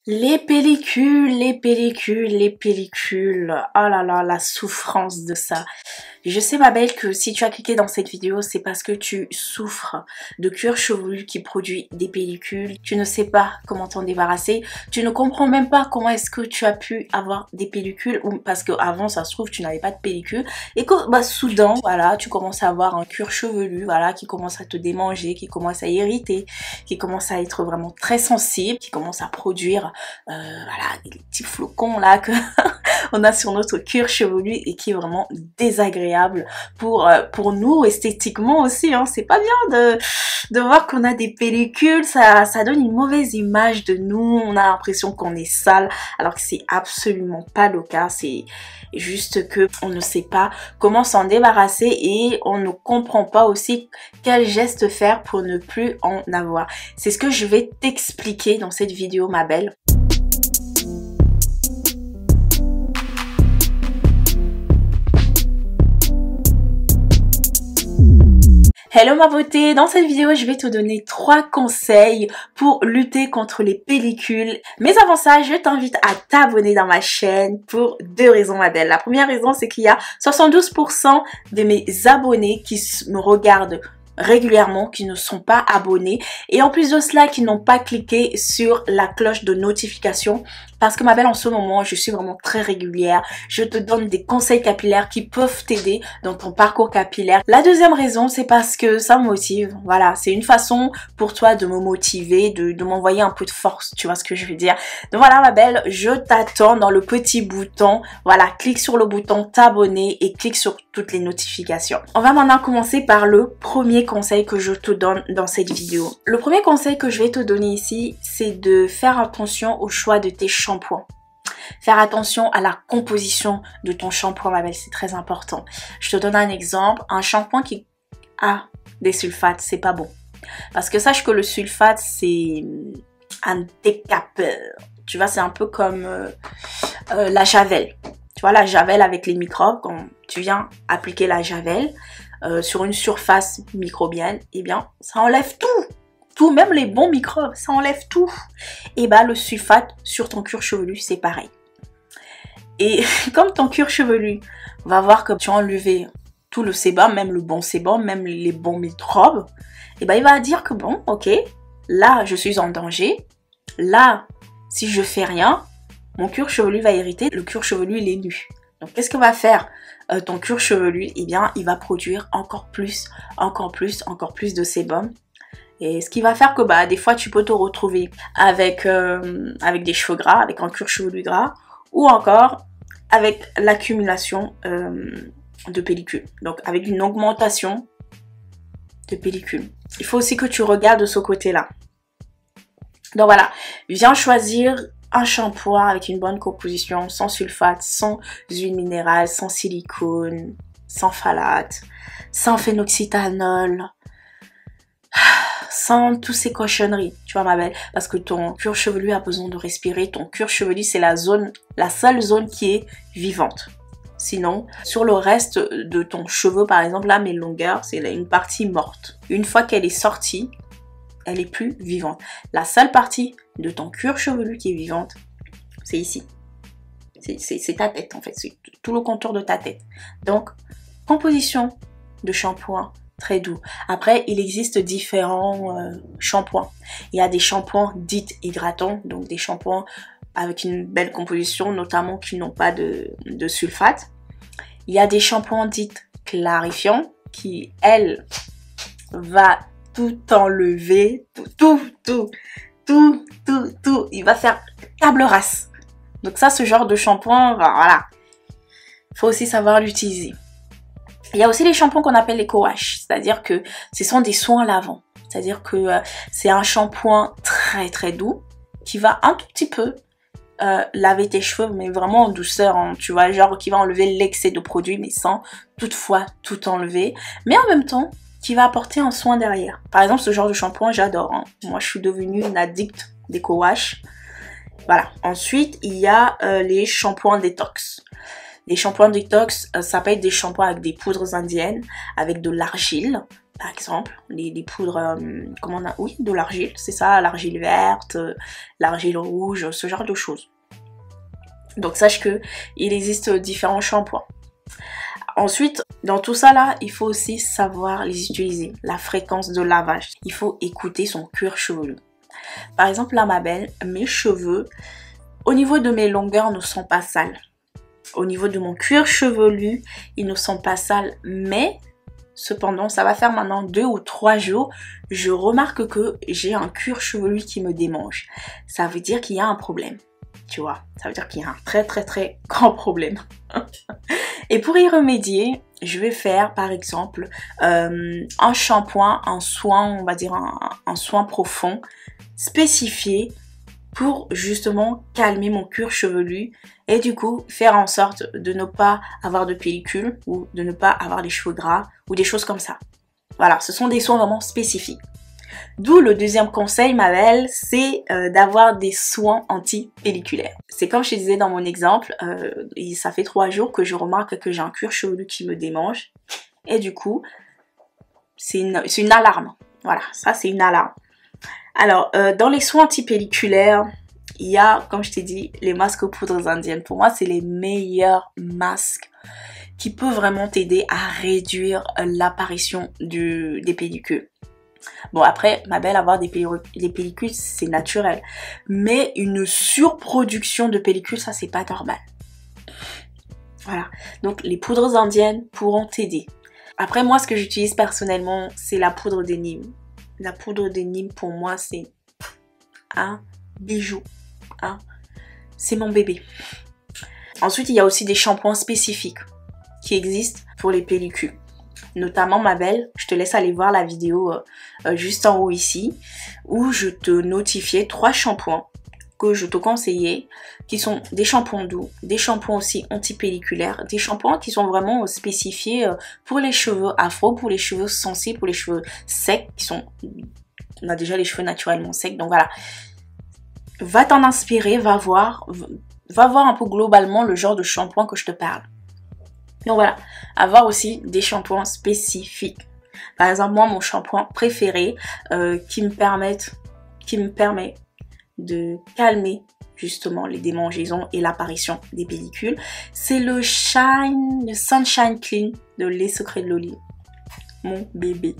Les pellicules, les pellicules, les pellicules. Oh là là, la souffrance de ça. Je sais ma belle que si tu as cliqué dans cette vidéo, c'est parce que tu souffres de cuir chevelu qui produit des pellicules. Tu ne sais pas comment t'en débarrasser. Tu ne comprends même pas comment est-ce que tu as pu avoir des pellicules. Parce qu'avant, ça se trouve, tu n'avais pas de pellicule. Et que soudain, voilà, tu commences à avoir un cuir chevelu, voilà, qui commence à te démanger, qui commence à irriter, qui commence à être vraiment très sensible, qui commence à produire voilà, des petits flocons là que on a sur notre cuir chevelu et qui est vraiment désagréable pour nous esthétiquement aussi, hein. C'est pas bien de voir qu'on a des pellicules, ça donne une mauvaise image de nous, on a l'impression qu'on est sale alors que c'est absolument pas le cas, c'est juste que on ne sait pas comment s'en débarrasser et on ne comprend pas aussi quel geste faire pour ne plus en avoir. C'est ce que je vais t'expliquer dans cette vidéo ma belle. Hello ma beauté, dans cette vidéo je vais te donner 3 conseils pour lutter contre les pellicules. Mais avant ça, je t'invite à t'abonner dans ma chaîne pour 2 raisons ma belle. La première raison c'est qu'il y a 72% de mes abonnés qui me regardent régulièrement, qui ne sont pas abonnés et en plus de cela qui n'ont pas cliqué sur la cloche de notification parce que ma belle en ce moment je suis vraiment très régulière, je te donne des conseils capillaires qui peuvent t'aider dans ton parcours capillaire. La deuxième raison c'est parce que ça me motive, voilà, c'est une façon pour toi de me motiver, de m'envoyer un peu de force, tu vois ce que je veux dire. Donc voilà ma belle, je t'attends dans le petit bouton, voilà, clique sur le bouton t'abonner et clique sur toutes les notifications. On va maintenant commencer par le premier conseil que je te donne dans cette vidéo. Le premier conseil que je vais te donner ici, c'est de faire attention au choix de tes shampoings. Faire attention à la composition de ton shampoing, ma belle, c'est très important. Je te donne un exemple, un shampoing qui a des sulfates, c'est pas bon. Parce que sache que le sulfate, c'est un décapeur. Tu vois, c'est un peu comme la javel. Tu vois, la javel avec les microbes, quand tu viens appliquer la javel sur une surface microbienne, eh bien, ça enlève tout, même les bons microbes, ça enlève tout. Et bah, le sulfate sur ton cuir chevelu, c'est pareil. Et comme ton cuir chevelu va voir que tu as enlevé tout le sébum, même le bon sébum, même les bons microbes, et bah, il va dire que bon, ok, là, je suis en danger. Là, si je fais rien, mon cuir chevelu va irriter, le cuir chevelu il est nu. Donc qu'est-ce que va faire ton cuir chevelu? Eh bien il va produire encore plus de sébum. Et ce qui va faire que bah des fois tu peux te retrouver avec des cheveux gras, avec un cuir chevelu gras, ou encore avec l'accumulation de pellicules. Donc avec une augmentation de pellicules. Il faut aussi que tu regardes de ce côté-là. Donc voilà, viens choisir un shampoing avec une bonne composition, sans sulfate, sans huile minérale, sans silicone, sans phthalate, sans phénoxyéthanol, sans toutes ces cochonneries, tu vois ma belle, parce que ton cuir chevelu a besoin de respirer. Ton cuir chevelu c'est la seule zone qui est vivante. Sinon, sur le reste de ton cheveu, par exemple, là mes longueurs, c'est une partie morte. Une fois qu'elle est sortie, elle est plus vivante. La seule partie de ton cuir chevelu qui est vivante, c'est ici. C'est ta tête en fait, c'est tout le contour de ta tête. Donc, composition de shampoing très doux. Après, il existe différents shampoings. Il y a des shampoings dits hydratants, donc des shampoings avec une belle composition, notamment qui n'ont pas de sulfate. Il y a des shampoings dits clarifiants qui, elles, va tout enlever, tout. Il va faire table rase. Donc ça, ce genre de shampoing, voilà. Il faut aussi savoir l'utiliser. Il y a aussi les shampoings qu'on appelle les co-wash. C'est-à-dire que ce sont des soins lavants. C'est-à-dire que c'est un shampoing très doux qui va un tout petit peu laver tes cheveux, mais vraiment en douceur, hein, tu vois, genre qui va enlever l'excès de produit, mais sans toutefois tout enlever. Mais en même temps, qui va apporter un soin derrière. Par exemple, ce genre de shampoing, j'adore. Hein. Moi, je suis devenue une addict des co-wash. Voilà. Ensuite, il y a les shampoings détox. Les shampoings détox, ça peut être des shampoings avec des poudres indiennes, avec de l'argile. par exemple, les poudres, comment on a, oui, de l'argile, c'est ça, l'argile verte, l'argile rouge, ce genre de choses. Donc sache que il existe différents shampoings. Ensuite, dans tout ça là, il faut aussi savoir les utiliser, la fréquence de lavage. Il faut écouter son cuir chevelu. Par exemple, là, ma belle, mes cheveux, au niveau de mes longueurs, ne sont pas sales. Au niveau de mon cuir chevelu, ils ne sont pas sales, mais cependant, ça va faire maintenant 2 ou 3 jours, je remarque que j'ai un cuir chevelu qui me démange. Ça veut dire qu'il y a un problème. Tu vois, ça veut dire qu'il y a un très très très grand problème. Et pour y remédier, je vais faire par exemple un shampoing, un soin, on va dire un soin profond spécifié pour justement calmer mon cuir chevelu et du coup faire en sorte de ne pas avoir de pellicule ou de ne pas avoir les cheveux gras ou des choses comme ça. Voilà, ce sont des soins vraiment spécifiques. D'où le deuxième conseil, ma belle, c'est d'avoir des soins anti-pelliculaires. C'est comme je te disais dans mon exemple, ça fait 3 jours que je remarque que j'ai un cuir chevelu qui me démange. Et du coup, c'est une alarme. Voilà, ça c'est une alarme. Alors, dans les soins anti-pelliculaires, il y a, comme je t'ai dit, les masques aux poudres indiennes. Pour moi, c'est les meilleurs masques qui peuvent vraiment t'aider à réduire l'apparition des pellicules. Bon, après, ma belle, avoir des pellicules, c'est naturel. Mais une surproduction de pellicules, ça, c'est pas normal. Voilà. Donc, les poudres indiennes pourront t'aider. Après, moi, ce que j'utilise personnellement, c'est la poudre des Nîmes. La poudre des Nîmes, pour moi, c'est un bijou. Hein. C'est mon bébé. Ensuite, il y a aussi des shampoings spécifiques qui existent pour les pellicules. Notamment, ma belle, je te laisse aller voir la vidéo juste en haut ici, où je te notifiais 3 shampoings que je te conseillais, qui sont des shampoings doux, des shampoings aussi anti-pelliculaires, des shampoings qui sont vraiment spécifiés pour les cheveux afro, pour les cheveux sensibles, pour les cheveux secs, on a déjà les cheveux naturellement secs, donc voilà. Va t'en inspirer, va voir un peu globalement le genre de shampoing que je te parle. Donc voilà, avoir aussi des shampoings spécifiques. Par exemple, moi, mon shampoing préféré qui me permet de calmer justement les démangeaisons et l'apparition des pellicules, c'est le Sunshine Clean de Les Secrets de Loli. Mon bébé.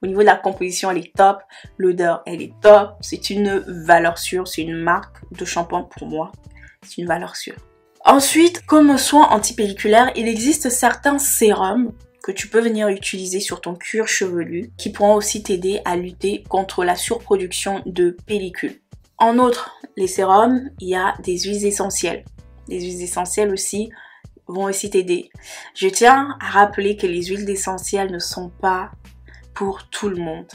Au niveau de la composition, elle est top. L'odeur, elle est top. C'est une valeur sûre. C'est une marque de shampoing pour moi. C'est une valeur sûre. Ensuite, comme soin antipelliculaire, il existe certains sérums que tu peux venir utiliser sur ton cuir chevelu qui pourront aussi t'aider à lutter contre la surproduction de pellicules. En outre, les sérums, il y a des huiles essentielles. Les huiles essentielles aussi vont aussi t'aider. Je tiens à rappeler que les huiles essentielles ne sont pas pour tout le monde.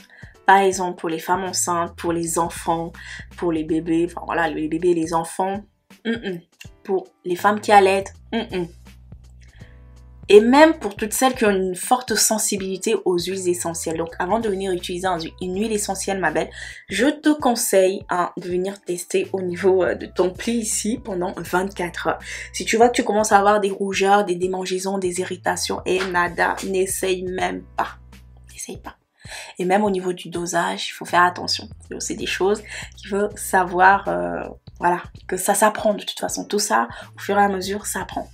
Par exemple, pour les femmes enceintes, pour les enfants, pour les bébés, enfin voilà, les bébés et les enfants. Pour les femmes qui allaitent. Et même pour toutes celles qui ont une forte sensibilité aux huiles essentielles. Donc avant de venir utiliser une huile essentielle, ma belle, je te conseille de venir tester au niveau de ton pli ici pendant 24 heures. Si tu vois que tu commences à avoir des rougeurs, des démangeaisons, des irritations et nada, n'essaye même pas. N'essaye pas. Et même au niveau du dosage, il faut faire attention. C'est aussi des choses qu'il faut savoir, voilà, que ça s'apprend de toute façon. Tout ça, au fur et à mesure, ça apprend.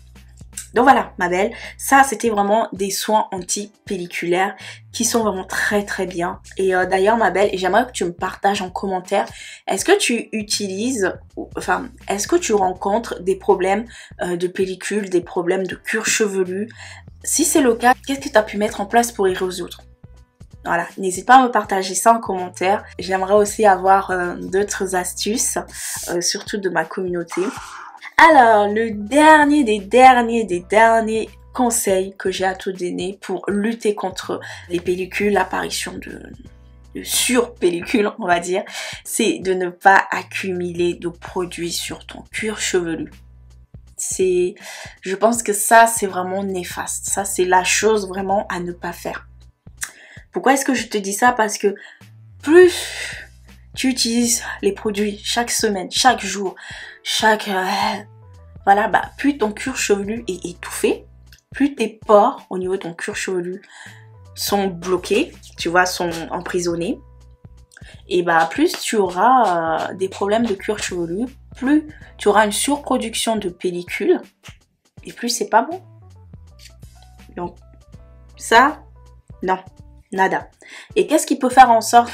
Donc voilà, ma belle, ça c'était vraiment des soins anti-pelliculaires qui sont vraiment très très bien. Et d'ailleurs, ma belle, j'aimerais que tu me partages en commentaire, est-ce que tu utilises, enfin, est-ce que tu rencontres des problèmes de pellicule, des problèmes de cuir chevelu? Si c'est le cas, qu'est-ce que tu as pu mettre en place pour y résoudre? Voilà, n'hésite pas à me partager ça en commentaire. J'aimerais aussi avoir d'autres astuces, surtout de ma communauté. Alors, le dernier des derniers conseils que j'ai à te donner pour lutter contre les pellicules, l'apparition de surpellicules, on va dire, c'est de ne pas accumuler de produits sur ton cuir chevelu. Je pense que ça, c'est vraiment néfaste. Ça, c'est la chose vraiment à ne pas faire. Pourquoi est-ce que je te dis ça? Parce que plus tu utilises les produits chaque semaine, chaque jour, voilà, plus ton cuir chevelu est étouffé, plus tes pores au niveau de ton cuir chevelu sont bloqués, tu vois, sont emprisonnés, et bah plus tu auras des problèmes de cuir chevelu, plus tu auras une surproduction de pellicule, et plus c'est pas bon. Donc ça, non, nada. Et qu'est-ce qui peut faire en sorte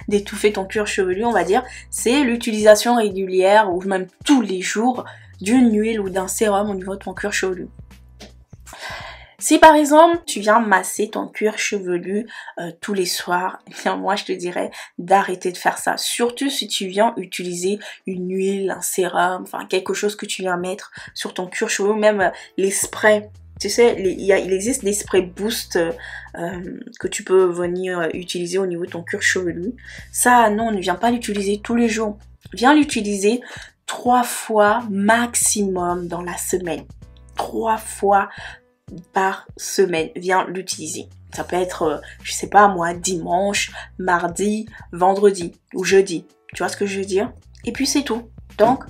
d'étouffer ton cuir chevelu, on va dire, c'est l'utilisation régulière, ou même tous les jours, d'une huile ou d'un sérum au niveau de ton cuir chevelu. Si par exemple tu viens masser ton cuir chevelu tous les soirs, eh bien moi je te dirais d'arrêter de faire ça. Surtout si tu viens utiliser une huile, un sérum, enfin quelque chose que tu viens mettre sur ton cuir chevelu, même les sprays. Tu sais, il existe des sprays boost que tu peux venir utiliser au niveau de ton cuir chevelu. Ça non, ne viens pas l'utiliser tous les jours. Viens l'utiliser 3 fois maximum dans la semaine. 3 fois par semaine, viens l'utiliser. Ça peut être, je sais pas moi, dimanche, mardi, vendredi ou jeudi. Tu vois ce que je veux dire? Et puis c'est tout. Donc,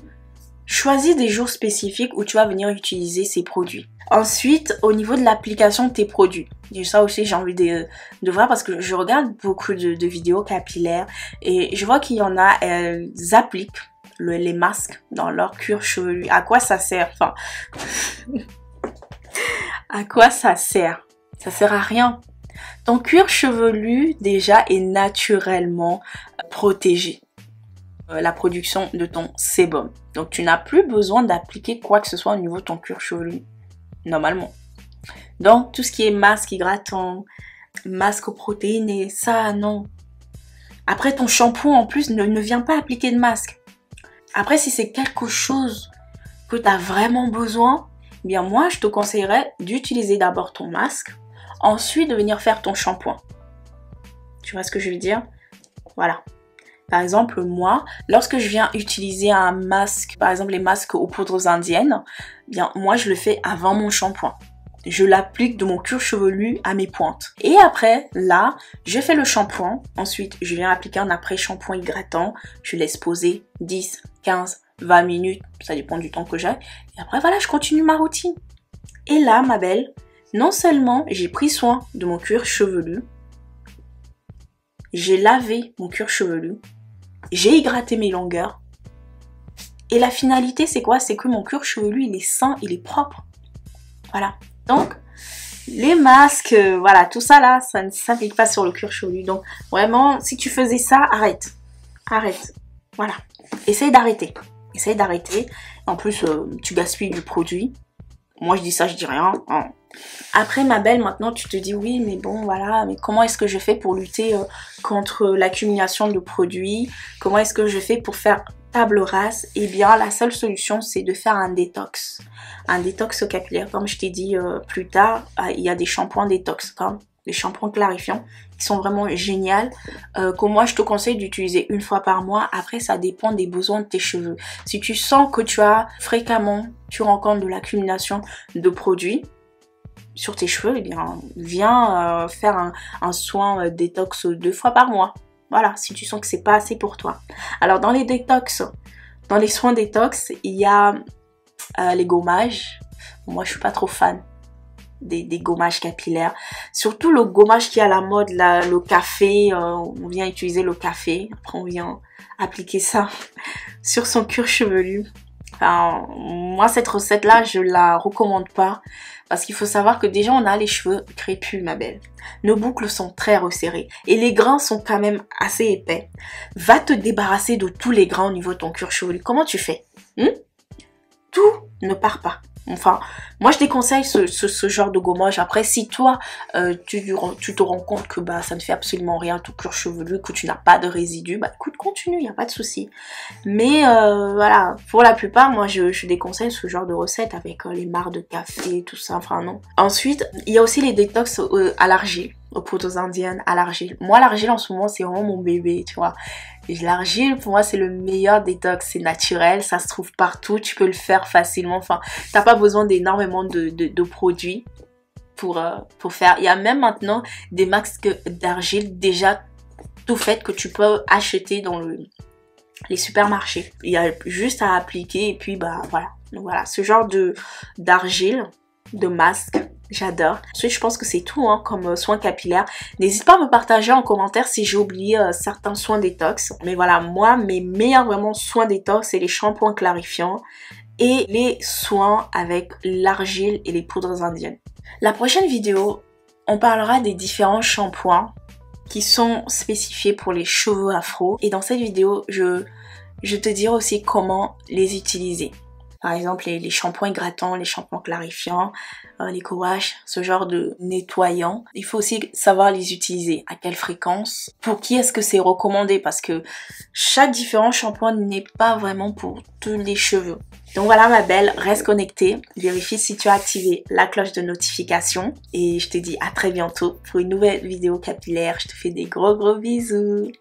choisis des jours spécifiques où tu vas venir utiliser ces produits. Ensuite, au niveau de l'application de tes produits. Et ça aussi, j'ai envie de voir parce que je regarde beaucoup de vidéos capillaires et je vois qu'il y en a, elles appliquent les masques dans leur cuir chevelu. À quoi ça sert? Enfin... À quoi ça sert? Ça sert à rien. Ton cuir chevelu déjà est naturellement protégé. La production de ton sébum. Donc tu n'as plus besoin d'appliquer quoi que ce soit au niveau de ton cuir chevelu. Normalement. Donc tout ce qui est masque hydratant, masque protéiné, ça non. Après ton shampoing en plus ne vient pas appliquer de masque. Après si c'est quelque chose que tu as vraiment besoin, eh bien moi je te conseillerais d'utiliser d'abord ton masque, ensuite de venir faire ton shampoing. Tu vois ce que je veux dire? Voilà. Par exemple moi, lorsque je viens utiliser un masque, par exemple les masques aux poudres indiennes, eh bien moi je le fais avant mon shampoing. Je l'applique de mon cuir chevelu à mes pointes. Et après, là, je fais le shampoing. Ensuite, je viens appliquer un après-shampoing hydratant. Je laisse poser 10, 15, 20 minutes. Ça dépend du temps que j'ai. Et après, voilà, je continue ma routine. Et là, ma belle, non seulement j'ai pris soin de mon cuir chevelu, j'ai lavé mon cuir chevelu, j'ai hydraté mes longueurs. Et la finalité, c'est quoi? C'est que mon cuir chevelu, il est sain, il est propre. Voilà. Donc, les masques, voilà, tout ça là, ça ne s'applique pas sur le cuir chevelu. Donc, vraiment, si tu faisais ça, arrête. Arrête. Voilà. Essaye d'arrêter. Essaye d'arrêter. En plus, tu gaspilles du produit. Moi, je dis ça, je dis rien. Hein. Après, ma belle, maintenant, tu te dis, oui, mais bon, voilà, mais comment est-ce que je fais pour lutter contre l'accumulation de produits? Comment est-ce que je fais pour faire table rase? Eh bien, la seule solution, c'est de faire un détox. Un détox capillaire, comme je t'ai dit plus tard, il y a des shampoings détox, comme les shampoings clarifiants, qui sont vraiment géniaux, que moi je te conseille d'utiliser une fois par mois. Après, ça dépend des besoins de tes cheveux. Si tu sens que tu rencontres de l'accumulation de produits sur tes cheveux, eh bien, viens faire un soin détox 2 fois par mois. Voilà, si tu sens que c'est pas assez pour toi. Alors, dans les détox, dans les soins détox, il y a les gommages. Moi, je suis pas trop fan des gommages capillaires. Surtout le gommage qui est à la mode, là, le café. On vient utiliser le café. Après, on vient appliquer ça sur son cuir chevelu. Enfin, moi, cette recette-là, je la recommande pas. Parce qu'il faut savoir que déjà, on a les cheveux crépus, ma belle. Nos boucles sont très resserrées. Et les grains sont quand même assez épais. Va te débarrasser de tous les grains au niveau de ton cuir chevelu. Comment tu fais? Tout ne part pas. Enfin, moi je déconseille ce genre de gommage. Après, si toi, tu te rends compte que bah, ça ne fait absolument rien, tout cuir chevelu, que tu n'as pas de résidus, bah écoute, continue, il n'y a pas de souci. Mais voilà, pour la plupart, moi je déconseille ce genre de recette avec les mares de café, tout ça, enfin non. Ensuite, il y a aussi les détox à l'argile, aux poudres indiennes, à l'argile. Moi, l'argile en ce moment, c'est vraiment mon bébé, tu vois. L'argile, pour moi, c'est le meilleur détox. C'est naturel, ça se trouve partout. Tu peux le faire facilement. Enfin, t'as pas besoin d'énormément de produits pour faire. Il y a même maintenant des masques d'argile déjà tout fait que tu peux acheter dans les supermarchés. Il y a juste à appliquer et puis bah voilà. Donc voilà, ce genre d'argile, de masque, j'adore. Ensuite, je pense que c'est tout hein, comme soins capillaires. N'hésite pas à me partager en commentaire si j'ai oublié certains soins détox. Mais voilà, moi, mes meilleurs vraiment soins détox, c'est les shampoings clarifiants et les soins avec l'argile et les poudres indiennes. La prochaine vidéo, on parlera des différents shampoings qui sont spécifiés pour les cheveux afro. Et dans cette vidéo, je te dirai aussi comment les utiliser. Par exemple, les shampoings hydratants, les shampoings clarifiants, les co-wash, ce genre de nettoyants. Il faut aussi savoir les utiliser, à quelle fréquence, pour qui est-ce que c'est recommandé, parce que chaque différent shampoing n'est pas vraiment pour tous les cheveux. Donc voilà ma belle, reste connectée, vérifie si tu as activé la cloche de notification et je te dis à très bientôt pour une nouvelle vidéo capillaire. Je te fais des gros bisous.